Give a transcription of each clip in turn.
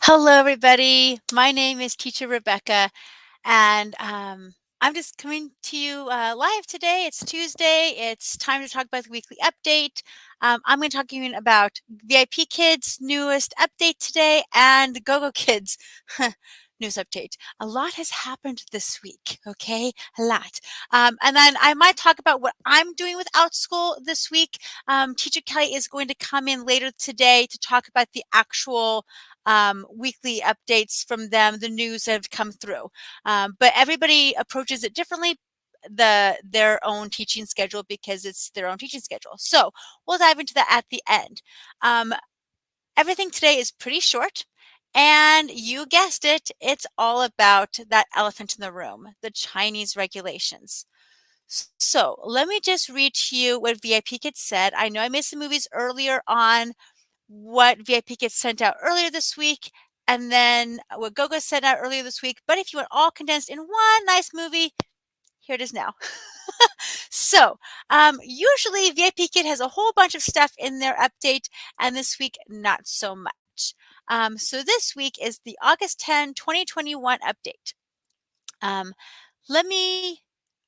Hello, everybody. My name is Teacher Rebecca, and I'm just coming to you live today. It's Tuesday. It's time to talk about the weekly update. I'm going to talk to you about VIP Kids' newest update today and the GoGo Kids news update. A lot has happened this week, okay? A lot. And then I might talk about what I'm doing with Outschool this week. Teacher Kelly is going to come in later today to talk about the actual weekly updates from them, the news that have come through. But everybody approaches it differently, their own teaching schedule, because it's their own teaching schedule. So we'll dive into that at the end. Everything today is pretty short. And you guessed it, it's all about that elephant in the room, the Chinese regulations. So let me just read to you what VIP Kids said. I know I made some movies earlier on what VIP Kids sent out earlier this week, and then what GoGo sent out earlier this week. But if you want all condensed in one nice movie, here it is now. So usually VIP Kid has a whole bunch of stuff in their update, and this week not so much. So this week is the August 10, 2021 update. Let me,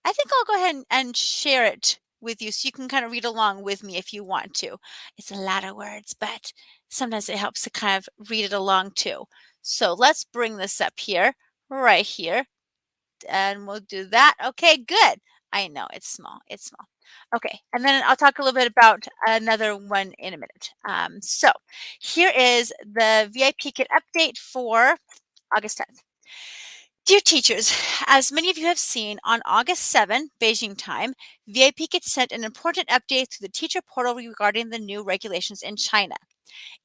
I think I'll go ahead and share it with you so you can kind of read along with me if you want to. It's a lot of words, but sometimes it helps to kind of read it along too. So let's bring this up here, right here, and we'll do that. Okay, good. I know it's small. It's small. Okay, and then I'll talk a little bit about another one in a minute. So here is the VIP Kit update for August 10th. Dear teachers, as many of you have seen, on August 7, Beijing time, VIP Kit sent an important update to the teacher portal regarding the new regulations in China.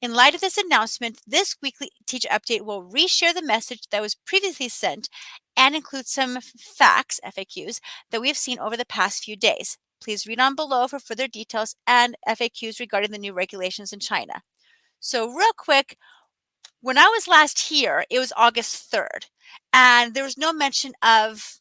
In light of this announcement, this weekly teacher update will reshare the message that was previously sent and include some facts, FAQs, that we have seen over the past few days. Please read on below for further details and FAQs regarding the new regulations in China. So real quick, when I was last here, it was August 3rd, and there was no mention of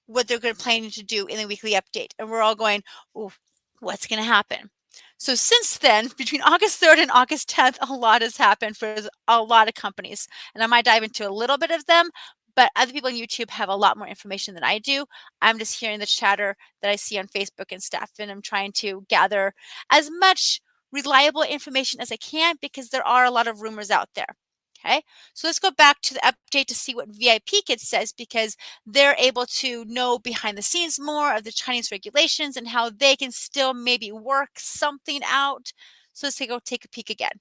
what they're planning to do in the weekly update. And we're all going, oh, what's going to happen? So since then, between August 3rd and August 10th, a lot has happened for a lot of companies. And I might dive into a little bit of them, but other people on YouTube have a lot more information than I do. I'm just hearing the chatter that I see on Facebook and stuff, and I'm trying to gather as much reliable information as I can because there are a lot of rumors out there. Okay, so let's go back to the update to see what VIP Kids says, because they're able to know behind the scenes more of the Chinese regulations and how they can still maybe work something out. So let's go take a peek again.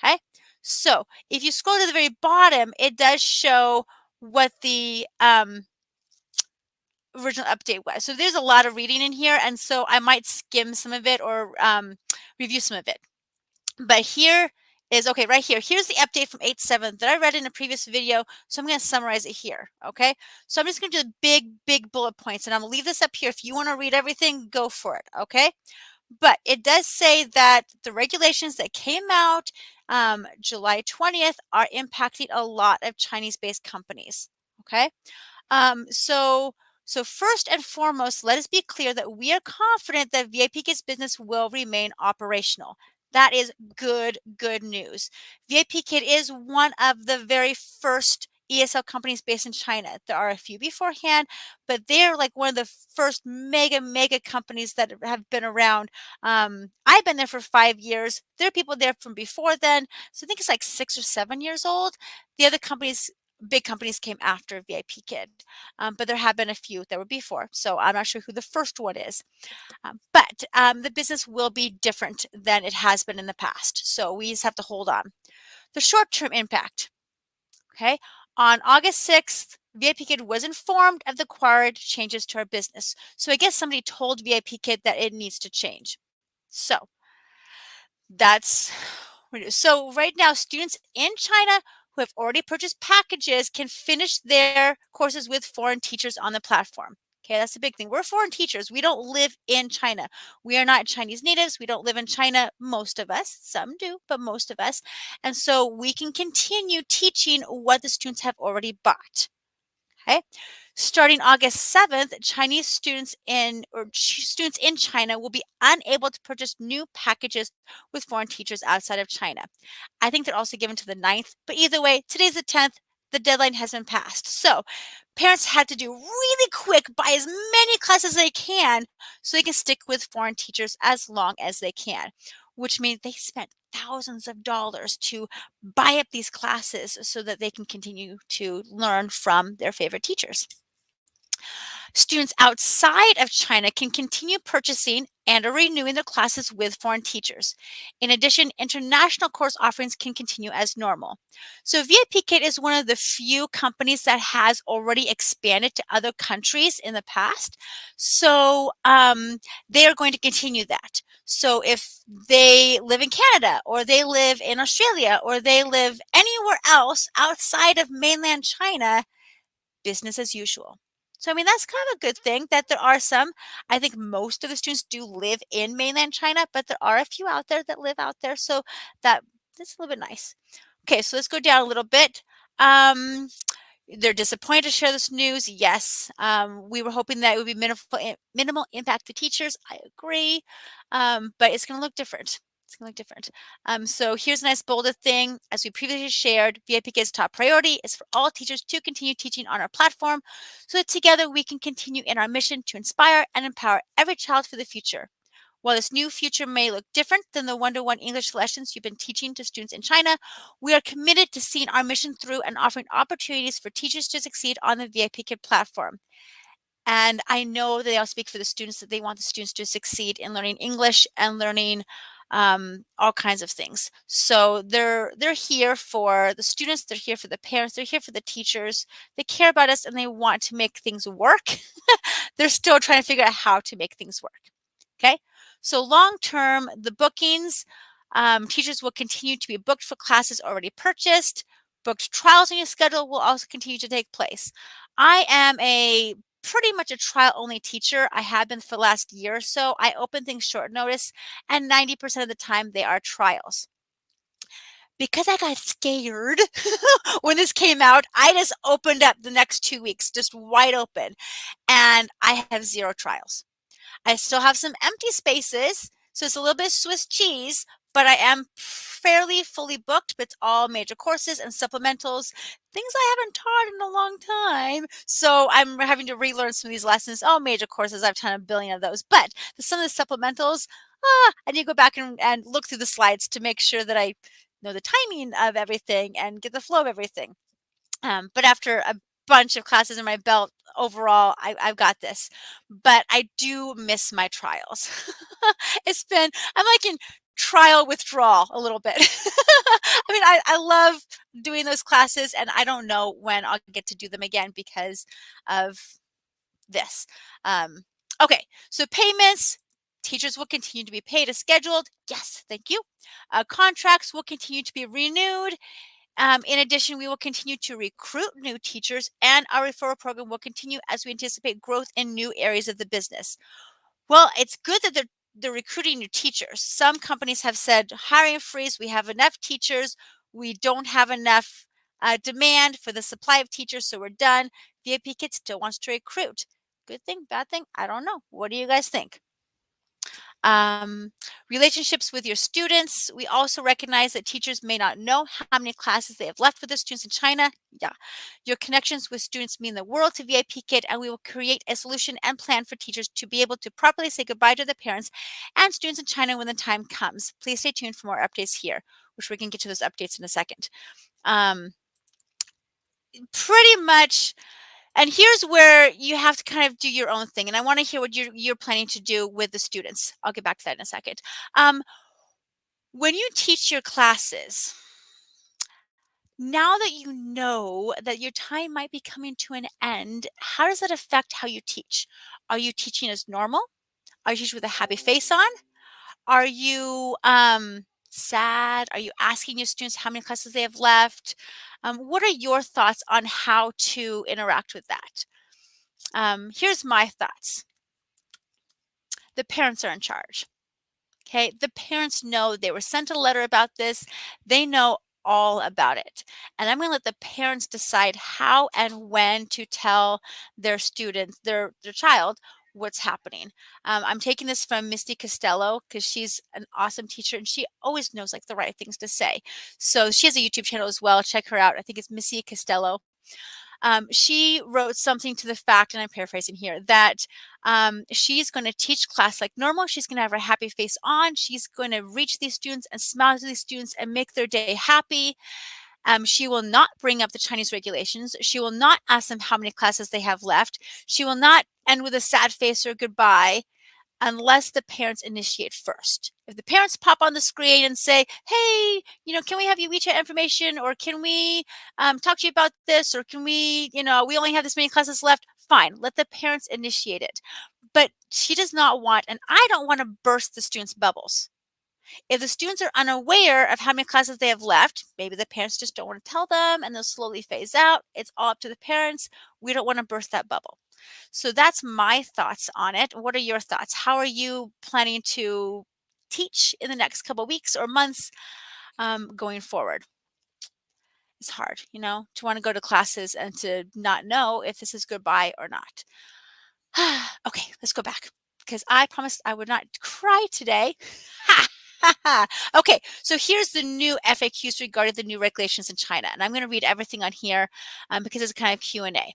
Okay, so if you scroll to the very bottom, it does show what the original update was. So there's a lot of reading in here, and so I might skim some of it or review some of it. But here is, okay, right here. Here's the update from 8/7 that I read in a previous video. So I'm going to summarize it here. Okay. So I'm just going to do the big bullet points, and I'm going to leave this up here. If you want to read everything, go for it. Okay. But it does say that the regulations that came out July 20th are impacting a lot of Chinese-based companies. Okay. So first and foremost, let us be clear that we are confident that VIP Kids business will remain operational. That is good news. VIP Kid is one of the very first ESL companies based in China. There are a few beforehand, but they're like one of the first mega companies that have been around. I've been there for 5 years. There are people there from before then. So I think it's like 6 or 7 years old. The other companies, big companies, came after VIP Kid, but there have been a few that were before. So I'm not sure who the first one is. But the business will be different than it has been in the past. So we just have to hold on. The short-term impact. Okay. On August 6th, VIP Kid was informed of the required changes to our business. So I guess somebody told VIP Kid that it needs to change. So that's so right now, students in China who have already purchased packages can finish their courses with foreign teachers on the platform. Okay, that's the big thing. We're foreign teachers. We don't live in China. We are not Chinese natives. We don't live in China, most of us. Some do, but most of us. And so we can continue teaching what the students have already bought. Okay, Starting August 7th, Chinese students students in China will be unable to purchase new packages with foreign teachers outside of China. I think they're also given to the 9th, but either way, today's the 10th. The deadline has been passed. So parents had to do really quick, buy as many classes as they can so they can stick with foreign teachers as long as they can, which means they spent thousands of dollars to buy up these classes so that they can continue to learn from their favorite teachers. Students outside of China can continue purchasing and or renewing their classes with foreign teachers. In addition, international course offerings can continue as normal. So Vipkid is one of the few companies that has already expanded to other countries in the past. So they are going to continue that. So if they live in Canada or they live in Australia or they live anywhere else outside of mainland China, business as usual. So, I mean, that's kind of a good thing that there are some. I think most of the students do live in mainland China, but there are a few out there that live out there. So that's a little bit nice. Okay, so let's go down a little bit. They're disappointed to share this news. Yes, we were hoping that it would be minimal impact to teachers. I agree, but it's going to look different. It's going to look different. So here's a nice bolded thing. As we previously shared, VIPKid's top priority is for all teachers to continue teaching on our platform so that together we can continue in our mission to inspire and empower every child for the future. While this new future may look different than the one-to-one English lessons you've been teaching to students in China, we are committed to seeing our mission through and offering opportunities for teachers to succeed on the VIPKid platform. And I know they all speak for the students that they want the students to succeed in learning English and learning all kinds of things. So they're here for the students, they're here for the parents, they're here for the teachers. They care about us and they want to make things work. They're still trying to figure out how to make things work. Okay, so long term, the bookings, teachers will continue to be booked for classes already purchased. Booked trials on your schedule will also continue to take place. I am pretty much a trial only teacher. I have been for the last year or so. I open things short notice, and 90% of the time they are trials. Because I got scared when this came out, I just opened up the next 2 weeks, just wide open, and I have 0 trials. I still have some empty spaces, so it's a little bit Swiss cheese, but I am fairly fully booked. But it's all major courses and supplementals, things I haven't taught in a long time. So I'm having to relearn some of these lessons. Oh, major courses, I've taught a billion of those. But some of the supplementals, I need to go back and look through the slides to make sure that I know the timing of everything and get the flow of everything. But after a bunch of classes in my belt, overall, I've got this. But I do miss my trials. I'm like in trial withdrawal a little bit. I mean, I love doing those classes, and I don't know when I'll get to do them again because of this. Okay, so payments. Teachers will continue to be paid as scheduled. Yes, thank you. Contracts will continue to be renewed. In addition, we will continue to recruit new teachers, and our referral program will continue as we anticipate growth in new areas of the business. Well, it's good that they're recruiting new teachers. Some companies have said hiring freeze. We have enough teachers. We don't have enough demand for the supply of teachers, so we're done. Vipkid still wants to recruit. Good thing, bad thing? I don't know. What do you guys think? Relationships with your students. We also recognize that teachers may not know how many classes they have left with the students in China. Yeah, your connections with students mean the world to Vipkid, and we will create a solution and plan for teachers to be able to properly say goodbye to the parents and students in China when the time comes. Please stay tuned for more updates here, which we can get to those updates in a second. Pretty much. And here's where you have to kind of do your own thing. And I want to hear what you're planning to do with the students. I'll get back to that in a second. When you teach your classes, now that you know that your time might be coming to an end, how does that affect how you teach? Are you teaching as normal? Are you teaching with a happy face on? Are you sad? Are you asking your students how many classes they have left? What are your thoughts on how to interact with that? Here's my thoughts. The parents are in charge. Okay, the parents know they were sent a letter about this. They know all about it. And I'm going to let the parents decide how and when to tell their students, their child, what's happening. I'm taking this from Misty Costello because she's an awesome teacher and she always knows like the right things to say. So she has a YouTube channel as well. Check her out. I think it's Missy Costello. She wrote something to the fact, and I'm paraphrasing here, that she's going to teach class like normal. She's going to have her happy face on. She's going to reach these students and smile to these students and make their day happy. She will not bring up the Chinese regulations. She will not ask them how many classes they have left. She will not end with a sad face or goodbye unless the parents initiate first. If the parents pop on the screen and say, hey, can we have your WeChat information, or can we talk to you about this, or can we, we only have this many classes left, fine, let the parents initiate it. But she does not want, and I don't want to burst the students' bubbles. If the students are unaware of how many classes they have left, maybe the parents just don't want to tell them and they'll slowly phase out. It's all up to the parents. We don't want to burst that bubble. So that's my thoughts on it. What are your thoughts? How are you planning to teach in the next couple of weeks or months going forward? It's hard, to want to go to classes and to not know if this is goodbye or not. Okay, let's go back because I promised I would not cry today. Okay, so here's the new FAQs regarding the new regulations in China. And I'm going to read everything on here because it's kind of Q&A.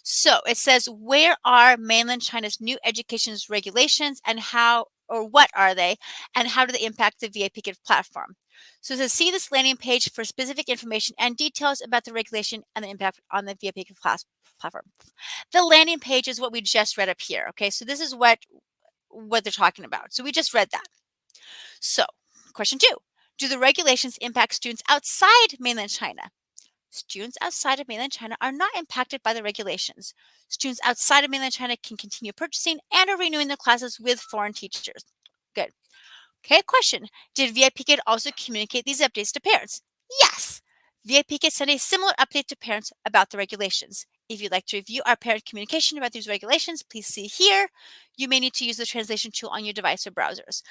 So it says, where are mainland China's new education regulations and how, or what are they, and how do they impact the Vipkid platform? So it says, see this landing page for specific information and details about the regulation and the impact on the Vipkid platform. The landing page is what we just read up here. Okay, so this is what they're talking about. So we just read that. So question 2, do the regulations impact students outside mainland China? Students outside of mainland China are not impacted by the regulations. Students outside of mainland China can continue purchasing and are renewing their classes with foreign teachers. Good. Okay, question. Did Vipkid also communicate these updates to parents? Yes. Vipkid sent a similar update to parents about the regulations. If you'd like to review our parent communication about these regulations, please see here. You may need to use the translation tool on your device or browsers.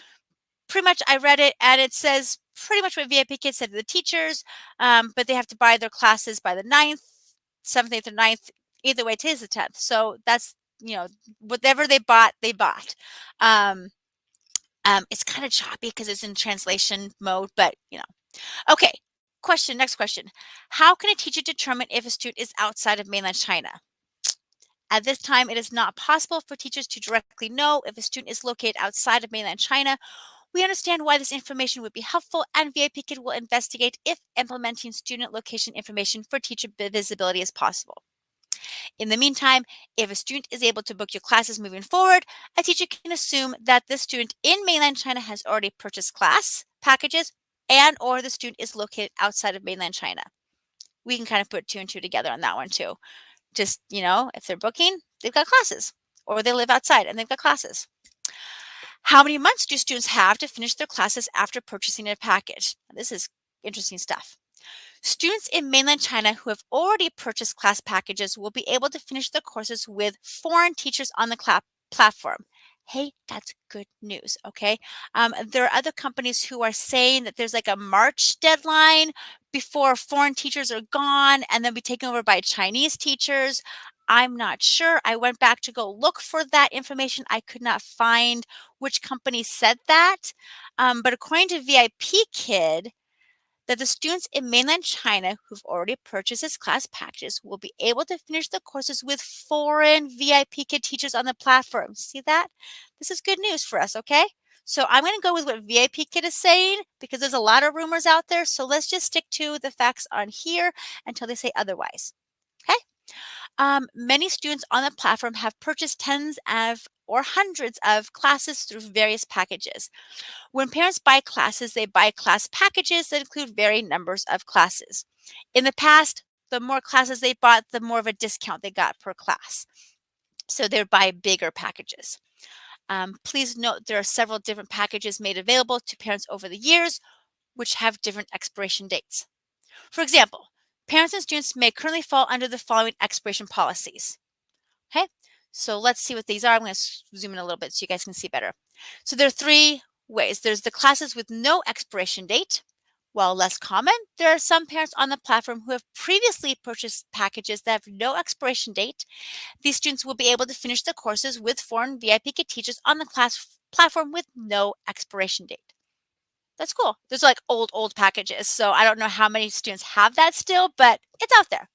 Pretty much I read it and it says pretty much what Vipkid said to the teachers, but they have to buy their classes by the 9th, 7th, 8th, or 9th. Either way, today's the 10th. So that's, whatever they bought, they bought. It's kind of choppy because it's in translation mode, but, Okay, next question. How can a teacher determine if a student is outside of mainland China? At this time, it is not possible for teachers to directly know if a student is located outside of mainland China. We understand why this information would be helpful, and Vipkid will investigate if implementing student location information for teacher visibility is possible. In the meantime, if a student is able to book your classes moving forward, a teacher can assume that the student in mainland China has already purchased class packages and or the student is located outside of mainland China. We can kind of put 2 and 2 together on that one too. Just, if they're booking, they've got classes, or they live outside and they've got classes. How many months do students have to finish their classes after purchasing a package? This is interesting stuff. Students in mainland China who have already purchased class packages will be able to finish their courses with foreign teachers on the platform. Hey, that's good news, okay? There are other companies who are saying that there's like a March deadline before foreign teachers are gone and they'll be taken over by Chinese teachers. I'm not sure. I went back to go look for that information. I could not find which company said that. But according to Vipkid, that the students in mainland China who've already purchased this class packages will be able to finish the courses with foreign Vipkid teachers on the platform. See that? This is good news for us, okay? So I'm going to go with what Vipkid is saying because there's a lot of rumors out there. So let's just stick to the facts on here until they say otherwise, okay? Many students on the platform have purchased tens of or hundreds of classes through various packages. When parents buy classes, they buy class packages that include varying numbers of classes. In the past, the more classes they bought, the more of a discount they got per class. So they would buy bigger packages. Please note there are several different packages made available to parents over the years, which have different expiration dates. For example, parents and students may currently fall under the following expiration policies. Okay, so let's see what these are. I'm going to zoom in a little bit so you guys can see better. So there are 3 ways. There's the classes with no expiration date, While less common, there are some parents on the platform who have previously purchased packages that have no expiration date. These students will be able to finish the courses with foreign VIP Kid teachers on the class platform with no expiration date. That's cool. There's like old packages. So I don't know how many students have that still, but it's out there.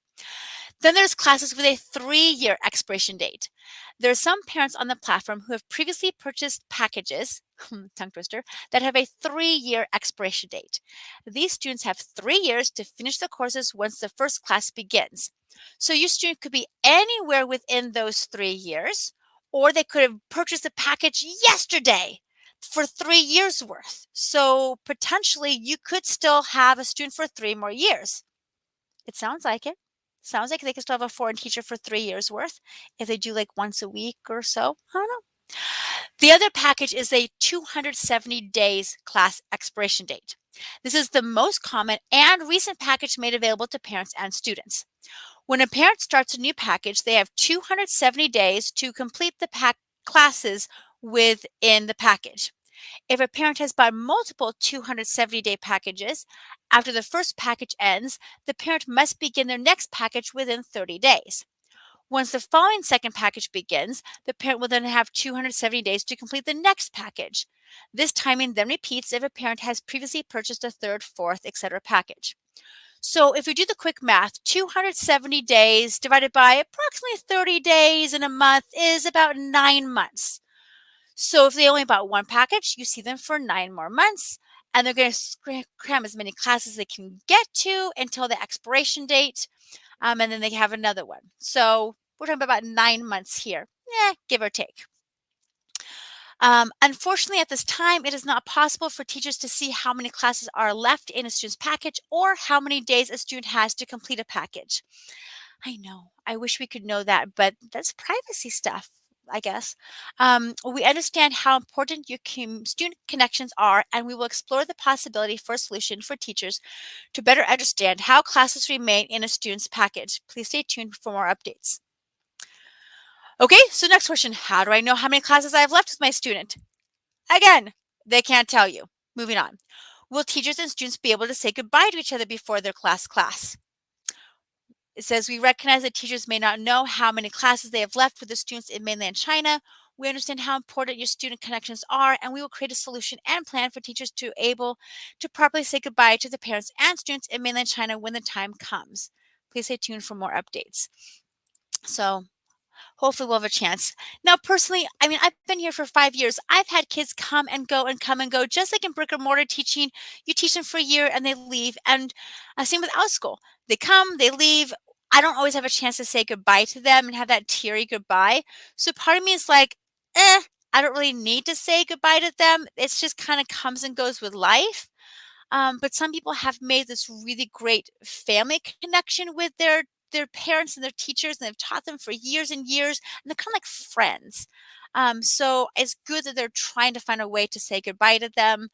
Then there's classes with a 3-year expiration date. There are some parents on the platform who have previously purchased packages, tongue twister, that have a 3-year expiration date. These students have 3 years to finish the courses once the first class begins. So your student could be anywhere within those 3 years, or they could have purchased a package yesterday for 3 years worth. So potentially you could still have a student for 3 more years. It sounds like it. Sounds like they could still have a foreign teacher for 3 years worth if they do like once a week or so. I don't know. The other package is a 270 days class expiration date. This is the most common and recent package made available to parents and students. When a parent starts a new package, they have 270 days to complete the classes within the package. If a parent has bought multiple 270-day packages, after the first package ends, the parent must begin their next package within 30 days. Once the following second package begins, the parent will then have 270 days to complete the next package. This timing then repeats if a parent has previously purchased a third, fourth, etc. package. So if we do the quick math, 270 days divided by approximately 30 days in a month is about 9 months. So if they only bought one package, you see them for 9 more months, and they're going to cram as many classes as they can get to until the expiration date, and then they have another one. So we're talking about 9 months here, give or take. Unfortunately, at this time, it is not possible for teachers to see how many classes are left in a student's package or how many days a student has to complete a package. I know. I wish we could know that, but that's privacy stuff, I guess. We understand how important your student connections are, and we will explore the possibility for a solution for teachers to better understand how classes remain in a student's package. Please stay tuned for more updates. Okay, so next question. How do I know how many classes I have left with my student? Again, they can't tell you. Moving on. Will teachers and students be able to say goodbye to each other before their class? It says, we recognize that teachers may not know how many classes they have left with the students in mainland China. We understand how important your student connections are, and we will create a solution and plan for teachers to able to properly say goodbye to the parents and students in mainland China when the time comes. Please stay tuned for more updates. So hopefully we'll have a chance. Now, personally, I mean, I've been here for 5 years. I've had kids come and go and come and go, just like in brick and mortar teaching. You teach them for a year and they leave. And same with Outschool. They come, they leave. I don't always have a chance to say goodbye to them and have that teary goodbye. So part of me is like, I don't really need to say goodbye to them. It's just kind of comes and goes with life. But some people have made this really great family connection with their parents and their teachers, and they've taught them for years and years, and they're kind of like friends. So it's good that they're trying to find a way to say goodbye to them.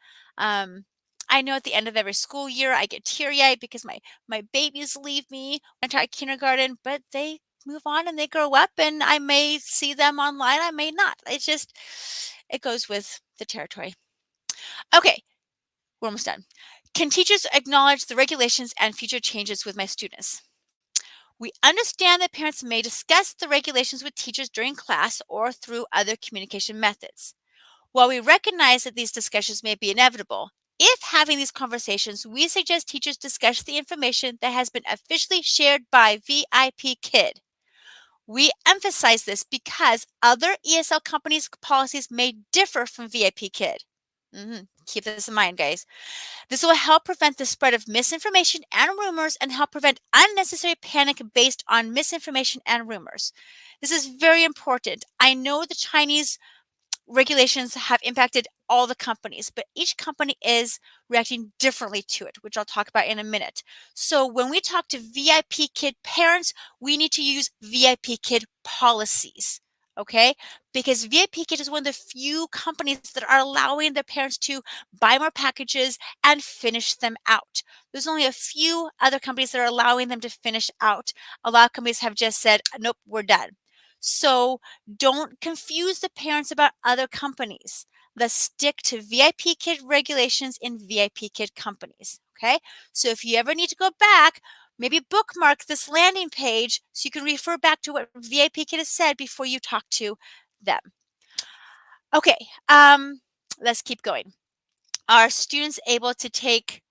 I know at the end of every school year, I get teary-eyed because my babies leave me when I taught kindergarten, but they move on and they grow up, and I may see them online, I may not. It goes with the territory. Okay, we're almost done. Can teachers acknowledge the regulations and future changes with my students? We understand that parents may discuss the regulations with teachers during class or through other communication methods. While we recognize that these discussions may be inevitable, if having these conversations, we suggest teachers discuss the information that has been officially shared by Vipkid. We emphasize this because other ESL companies' policies may differ from Vipkid. Keep this in mind, guys. This will help prevent the spread of misinformation and rumors and help prevent unnecessary panic based on misinformation and rumors. This is very important. I know the Chinese regulations have impacted all the companies, but each company is reacting differently to it, which I'll talk about in a minute. So when we talk to Vipkid parents, we need to use Vipkid policies. Okay, because Vipkid is one of the few companies that are allowing their parents to buy more packages and finish them out. There's only a few other companies that are allowing them to finish out. A lot of companies have just said, nope, we're done. So don't confuse the parents about other companies. Let's stick to Vipkid regulations in Vipkid companies. Okay, so if you ever need to go back, maybe bookmark this landing page so you can refer back to what VIP Kid has said before you talk to them. Okay, let's keep going. Are students able to take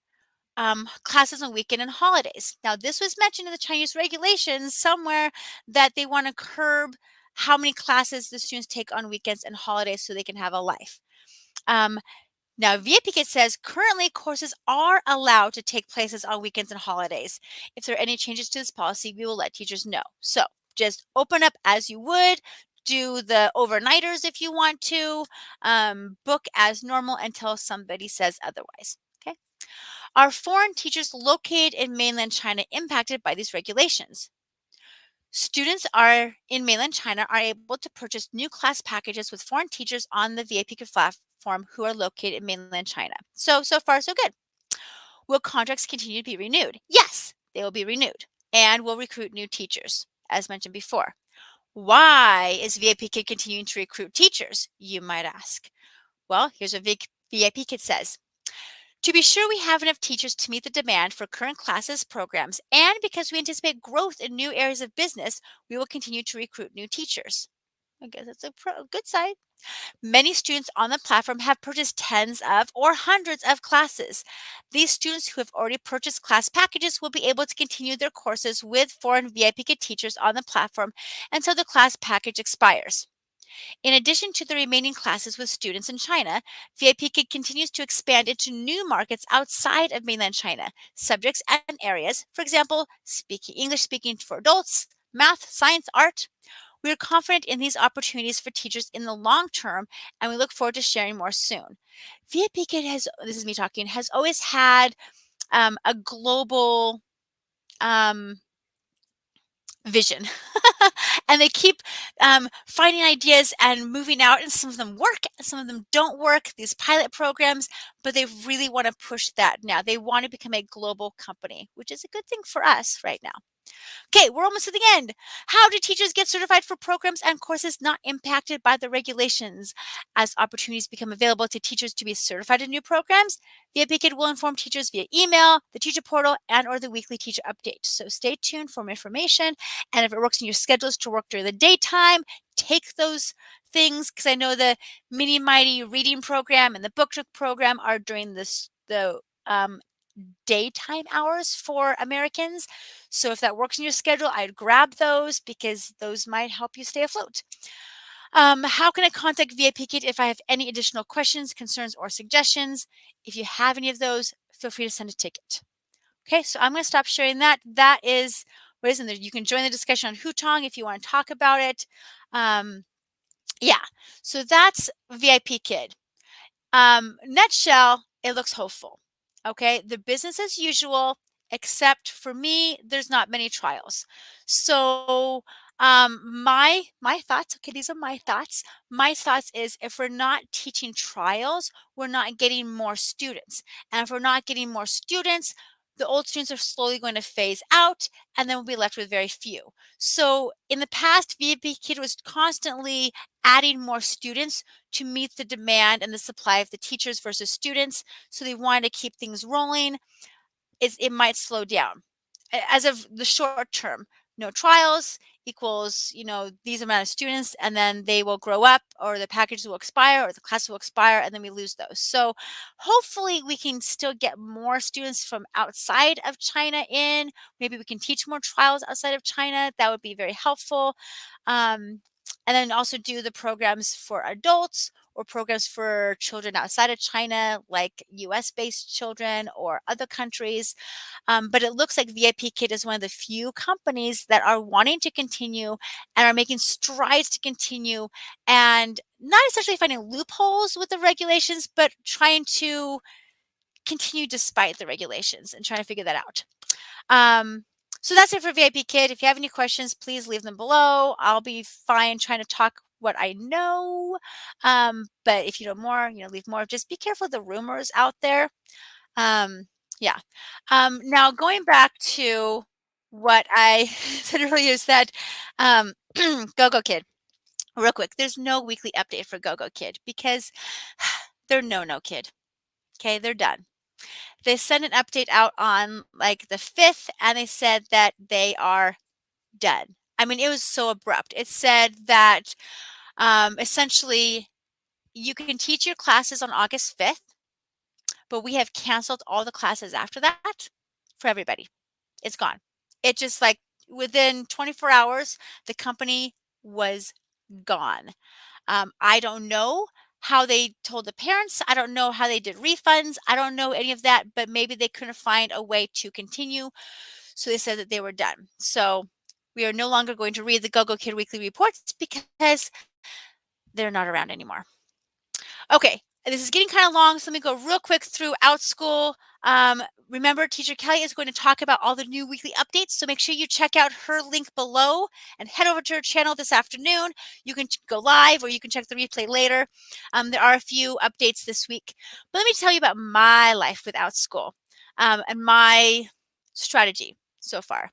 classes on weekend and holidays? Now, this was mentioned in the Chinese regulations somewhere that they want to curb how many classes the students take on weekends and holidays so they can have a life. Um, Now, VIPKid says currently courses are allowed to take places on weekends and holidays. If there are any changes to this policy, we will let teachers know. So just open up as you would. Do the overnighters if you want to. Book as normal until somebody says otherwise. Okay. Are foreign teachers located in mainland China impacted by these regulations? Students are in mainland China are able to purchase new class packages with foreign teachers on the VIP platform who are located in mainland China. So far, so good. Will contracts continue to be renewed? Yes, they will be renewed and will recruit new teachers, as mentioned before. Why is VIP Kid continuing to recruit teachers, you might ask? Well, here's what VIP Kid says. To be sure we have enough teachers to meet the demand for current classes, programs, and because we anticipate growth in new areas of business, we will continue to recruit new teachers. I guess that's a good side. Many students on the platform have purchased tens of or hundreds of classes. These students who have already purchased class packages will be able to continue their courses with foreign VIP teachers on the platform until the class package expires. In addition to the remaining classes with students in China, VIPKid continues to expand into new markets outside of mainland China, subjects and areas, for example, English speaking for adults, math, science, art. We are confident in these opportunities for teachers in the long term, and we look forward to sharing more soon. VIPKid has, this is me talking, has always had a global um, vision. And they keep finding ideas and moving out, and some of them work, some of them don't work, these pilot programs, but they really want to push that now. They want to become a global company, which is a good thing for us right now. Okay, we're almost at the end. How do teachers get certified for programs and courses not impacted by the regulations? As opportunities become available to teachers to be certified in new programs, VIPKid will inform teachers via email, the teacher portal, and or the weekly teacher update. So stay tuned for more information. And if it works in your schedules to work during the daytime, take those things, because I know the Mini Mighty reading program and the book nook program are during the daytime hours for Americans. So if that works in your schedule, I'd grab those because those might help you stay afloat. How can I contact VIPKid if I have any additional questions, concerns, or suggestions? If you have any of those, feel free to send a ticket. Okay, so I'm going to stop sharing that. That is what is in there. You can join the discussion on Hutong if you want to talk about it. Yeah, so that's VIPKid. Nutshell, it looks hopeful. Okay, the business as usual, except for me, there's not many trials. So my thoughts, okay, these are my thoughts. My thoughts is if we're not teaching trials, we're not getting more students. And if we're not getting more students, the old students are slowly going to phase out, and then we'll be left with very few. So in the past, VP Kid was constantly adding more students to meet the demand and the supply of the teachers versus students. So they wanted to keep things rolling. It might slow down. As of the short term, no trials equals, these amount of students, and then they will grow up, or the packages will expire, or the class will expire, and then we lose those. So hopefully we can still get more students from outside of China in. Maybe we can teach more trials outside of China. That would be very helpful. And then also do the programs for adults or programs for children outside of China, like US-based children or other countries. But it looks like VIPKid is one of the few companies that are wanting to continue and are making strides to continue, and not essentially finding loopholes with the regulations, but trying to continue despite the regulations and trying to figure that out. So that's it for VIPKid. If you have any questions, please leave them below. I'll be fine trying to talk what I know. But if you know more, leave more. Just be careful of the rumors out there. Um, yeah. Now going back to what I said earlier is that GoGoKid, real quick, there's no weekly update for GoGoKid because they're no kid. Okay, they're done. They sent an update out on like the 5th, and they said that they are done. I mean, it was so abrupt. It said that essentially you can teach your classes on August 5th, but we have canceled all the classes after that for everybody. It's gone. It just like within 24 hours, the company was gone. I don't know how they told the parents. I don't know how they did refunds. I don't know any of that, but maybe they couldn't find a way to continue. So they said that they were done. So we are no longer going to read the GoGoKid weekly reports because they're not around anymore. Okay, this is getting kind of long, so let me go real quick through Outschool. Remember, Teacher Kelly is going to talk about all the new weekly updates, so make sure you check out her link below and head over to her channel this afternoon. You can go live or you can check the replay later. There are a few updates this week, but let me tell you about my life with Outschool and my strategy so far.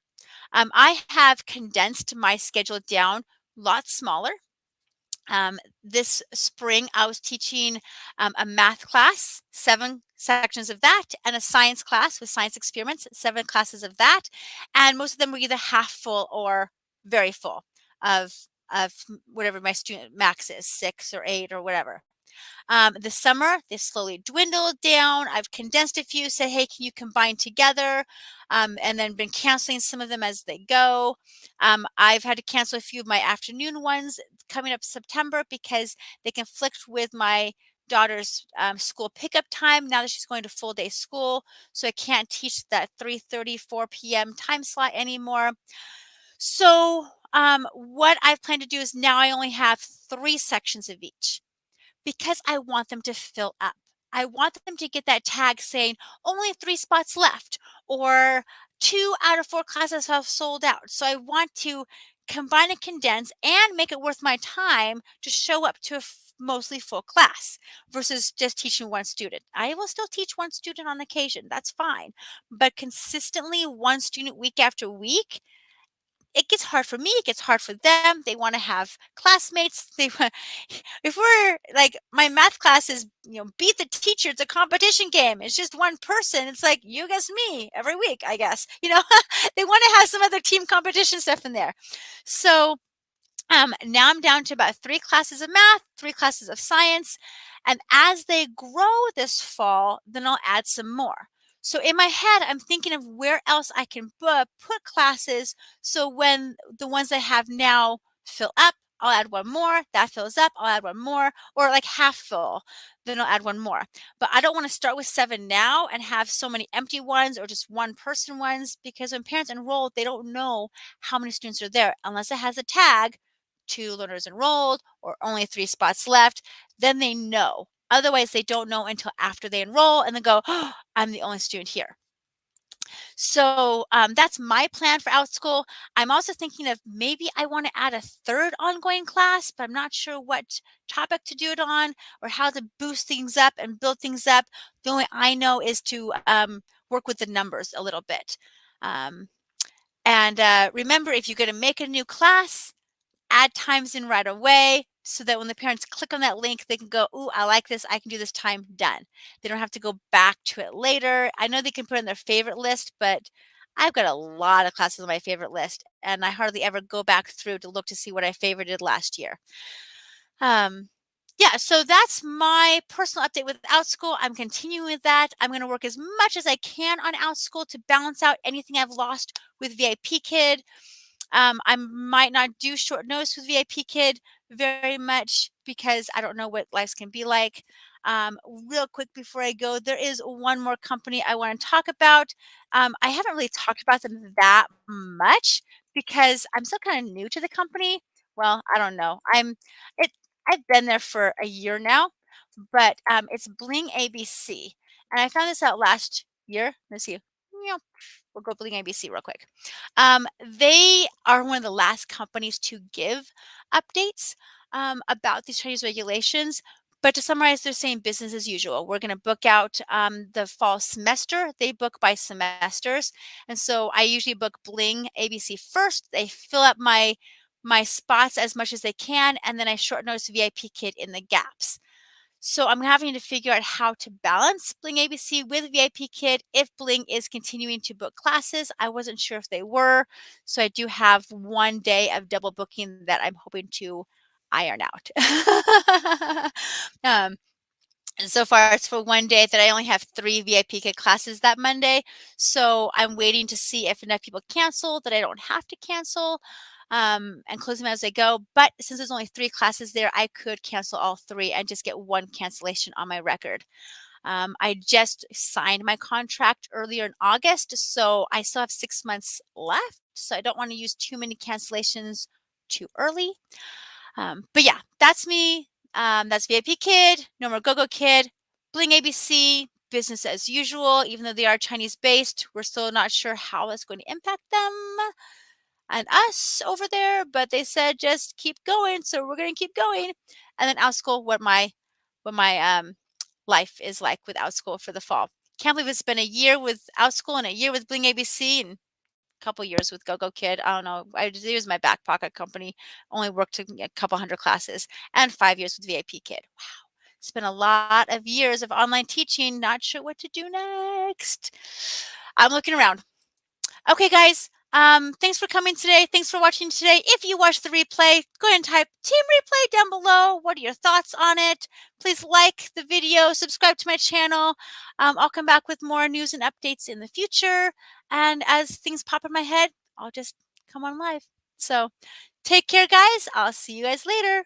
I have condensed my schedule down a lot smaller. This spring, I was teaching a math class, 7 sections of that, and a science class with science experiments, 7 classes of that. And most of them were either half full or very full of, of whatever my student max is, 6 or 8 or whatever. This summer, they slowly dwindled down. I've condensed a few, said, hey, can you combine together? And then been canceling some of them as they go. I've had to cancel a few of my afternoon ones coming up September because they conflict with my daughter's school pickup time now that she's going to full day school. So I can't teach that 3:30, 4 p.m. time slot anymore. So what I've planned to do is now I only have 3 sections of each because I want them to fill up. I want them to get that tag saying only 3 spots left or 2 out of 4 classes have sold out. So I want to combine and condense and make it worth my time to show up to a mostly full class versus just teaching one student. I will still teach one student on occasion. That's fine. But consistently one student week after week, it gets hard for me, it gets hard for them. They want to have classmates. They want, if we're like my math class is, beat the teacher, it's a competition game. It's just one person. It's like you against me every week, I guess. They want to have some other team competition stuff in there. So now I'm down to about 3 classes of math, 3 classes of science. And as they grow this fall, then I'll add some more. So in my head, I'm thinking of where else I can put classes. So when the ones I have now fill up, I'll add one more. That fills up, I'll add one more, or like half full, then I'll add one more. But I don't want to start with 7 now and have so many empty ones or just one person ones because when parents enroll, they don't know how many students are there unless it has a tag, 2 learners enrolled or only 3 spots left, then they know. Otherwise, they don't know until after they enroll and then go, oh, I'm the only student here. So that's my plan for Outschool. I'm also thinking of maybe I want to add a 3rd ongoing class, but I'm not sure what topic to do it on or how to boost things up and build things up. The only I know is to work with the numbers a little bit. Remember, if you're going to make a new class, add times in right away so that when the parents click on that link, they can go, ooh, I like this. I can do this time, done. They don't have to go back to it later. I know they can put in their favorite list, but I've got a lot of classes on my favorite list, and I hardly ever go back through to look to see what I favorited last year. Yeah, so that's my personal update with Outschool. I'm continuing with that. I'm going to work as much as I can on Outschool to balance out anything I've lost with Vipkid. I might not do short notice with Vipkid very much because I don't know what lives can be like. Real quick before I go, there is one more company I want to talk about. I haven't really talked about them that much because I'm still kind of new to the company. Well, I don't know. It. I've been there for a year now, but it's Bling ABC, and I found this out last year. Let's see. We'll go Bling ABC real quick. They are one of the last companies to give updates about these Chinese regulations. But to summarize, they're saying business as usual. We're going to book out the fall semester. They book by semesters. And so I usually book Bling ABC first. They fill up my spots as much as they can. And then I short notice Vipkid in the gaps. So I'm having to figure out how to balance Bling ABC with VIP Kid if Bling is continuing to book classes. I wasn't sure if they were. So I do have one day of double booking that I'm hoping to iron out. um, and so far, it's for one day that I only have 3 VIP Kid classes that Monday. So I'm waiting to see if enough people cancel that I don't have to cancel, and close them as I go. But since there's only 3 classes there, I could cancel all 3 and just get 1 cancellation on my record. I just signed my contract earlier in August, so I still have 6 months left. So I don't want to use too many cancellations too early. But yeah, that's me. That's VIP Kid, no more GoGoKid, Bling ABC, business as usual. Even though they are Chinese based, we're still not sure how it's going to impact them and us over there. But they said just keep going, so we're going to keep going. And then Outschool, what my life is like with Outschool for the fall. Can't believe it's been a year with Outschool and a year with Bling ABC and couple years with GoGoKid. I don't know. It was my back pocket company. Only worked a couple hundred classes and 5 years with VIP Kid. Wow. Spent a lot of years of online teaching. Not sure what to do next. I'm looking around. Okay, guys. Thanks for coming today. Thanks for watching today. If you watch the replay, go ahead and type team replay down below. What are your thoughts on it? Please like the video, subscribe to my channel. I'll come back with more news and updates in the future. And as things pop in my head, I'll just come on live. So take care, guys. I'll see you guys later.